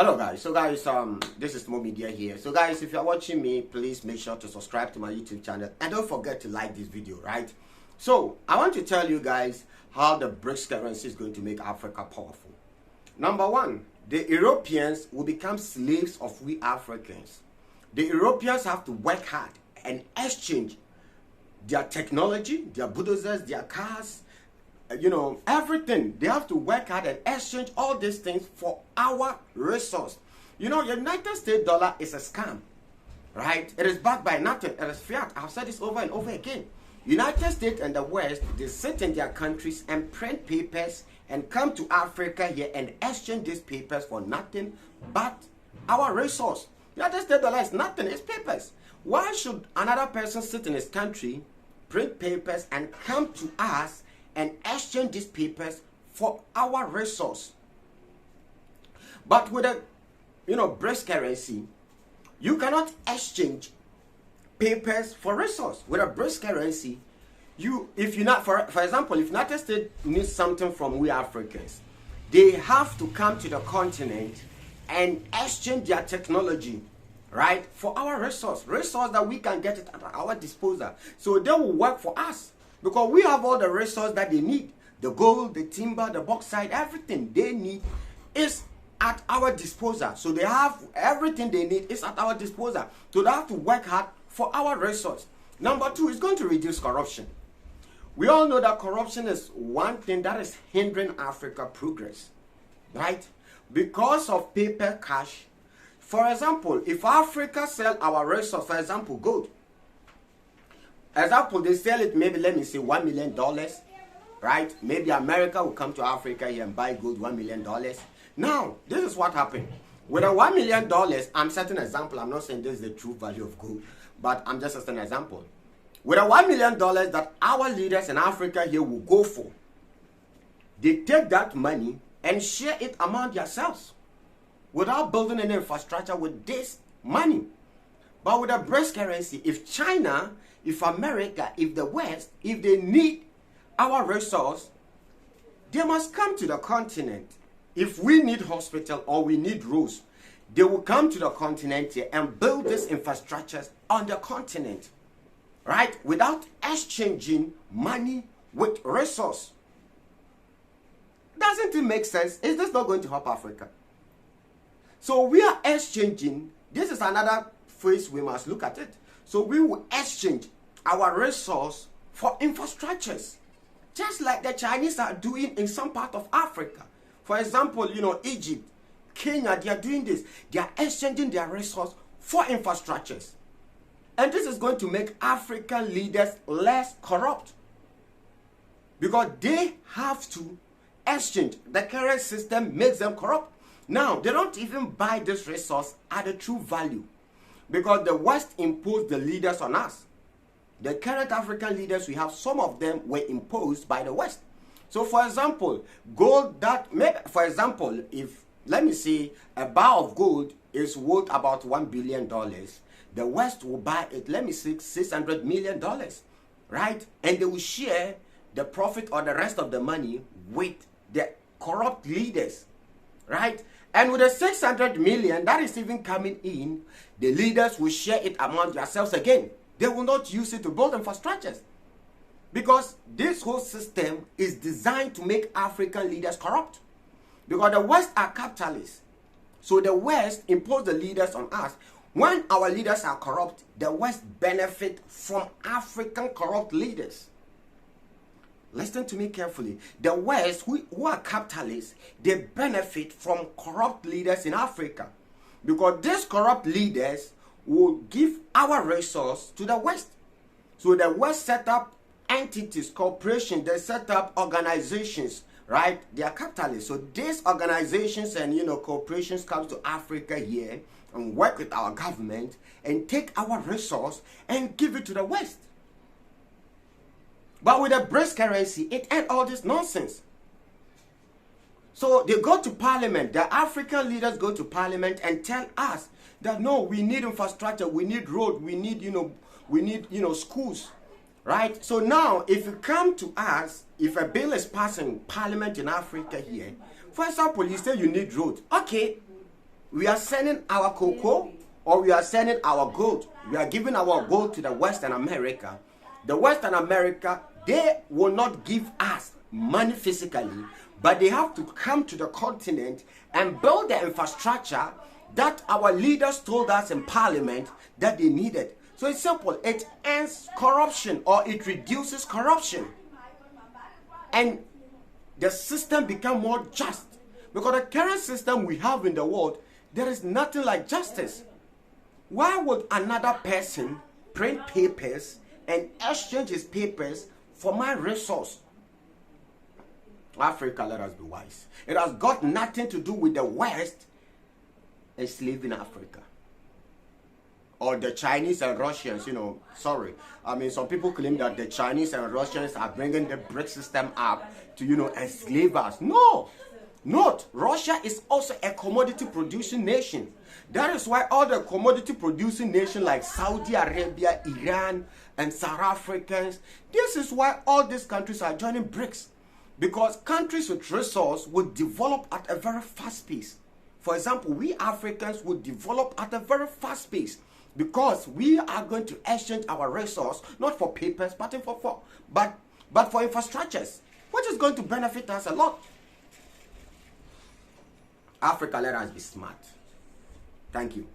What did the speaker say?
Hello guys, this is Mo Media here. So guys, if you're watching me, please make sure to subscribe to my YouTube channel and don't forget to like this video, right? So I want to tell you guys how the Brics currency is going to make Africa powerful. Number one, the Europeans will become slaves of we Africans. The Europeans have to work hard and exchange their technology, their bulldozers, their cars, everything. They have to work hard and exchange all these things for our resource. United States dollar is a scam, right? It is backed by nothing. It is fiat. I've said this over and over again. United States and the West, they sit in their countries and print papers and come to Africa here and exchange these papers for nothing but our resource. United States dollar is nothing. It's papers. Why should another person sit in his country, print papers, and come to us and exchange these papers for our resource? But with a Brics currency, you cannot exchange papers for resource. With a Brics currency, if you not, for example, if United States needs something from we Africans, they have to come to the continent and exchange their technology, right, for our resource that we can get it at our disposal. So they will work for us, because we have all the resources that they need. The gold, the timber, the bauxite, everything they need is at our disposal. So they have everything they need is at our disposal. So they have to work hard for our resource. Number two is going to reduce corruption. We all know that corruption is one thing that is hindering Africa progress, right? Because of paper cash. For example, if Africa sell our resource, for example, gold, they sell it maybe, let me say, $1 million, right? Maybe America will come to Africa here and buy gold, $1 million. Now, this is what happened. With a $1 million, I'm setting an example. I'm not saying this is the true value of gold, but I'm just setting an example. With a $1 million that our leaders in Africa here will go for, they take that money and share it among themselves without building any infrastructure with this money. But with a Brics currency, if China, if America, if the West, if they need our resource, they must come to the continent. If we need hospital or we need roads, they will come to the continent here and build these infrastructures on the continent, right? Without exchanging money with resource. Doesn't it make sense? Is this not going to help Africa? So we are exchanging. This is another phase we must look at it. So we will exchange our resource for infrastructures, just like the Chinese are doing in some part of Africa. For example, Egypt, Kenya, they are doing this. They are exchanging their resource for infrastructures. And this is going to make African leaders less corrupt, because they have to exchange. The current system makes them corrupt. Now, they don't even buy this resource at the true value, because the West imposed the leaders on us. The current African leaders we have, some of them were imposed by the West. So, for example, gold if, let me say, a bar of gold is worth about $1 billion, the West will buy it, let me say, $600 million, right? And they will share the profit or the rest of the money with the corrupt leaders, right? And with the 600 million that is even coming in, the leaders will share it among themselves again. They will not use it to build infrastructures, because this whole system is designed to make African leaders corrupt. Because the West are capitalists. So the West impose the leaders on us. When our leaders are corrupt, the West benefit from African corrupt leaders. Listen to me carefully. The West, who are capitalists, they benefit from corrupt leaders in Africa, because these corrupt leaders will give our resource to the West. So the West set up entities, corporations, they set up organizations, right? They are capitalists. So these organizations and corporations come to Africa here and work with our government and take our resource and give it to the West. But with the Brics currency, it ends all this nonsense. So they go to parliament, the African leaders go to parliament and tell us that no, we need infrastructure, we need road, we need schools, right? So now, if you come to us, if a bill is passing parliament in Africa here, for example, you say you need road, okay, we are sending our cocoa or we are sending our gold. We are giving our gold to the Western America. The Western America, they will not give us money physically, but they have to come to the continent and build the infrastructure that our leaders told us in parliament that they needed. So it's simple. It ends corruption, or it reduces corruption. And the system becomes more just. Because the current system we have in the world, there is nothing like justice. Why would another person print papers and exchange his papers for my resource? Africa, let us be wise. It has got nothing to do with the West enslaving Africa. Or the Chinese and Russians, sorry. I mean, some people claim that the Chinese and Russians are bringing the Brics system up to, enslave us. No, not. Russia is also a commodity producing nation. That is why all the commodity producing nations like Saudi Arabia, Iran, and South Africans, this is why all these countries are joining Brics. Because countries with resource would develop at a very fast pace. For example, we Africans would develop at a very fast pace because we are going to exchange our resource not for papers but for infrastructures, which is going to benefit us a lot. Africa, let us be smart. Thank you.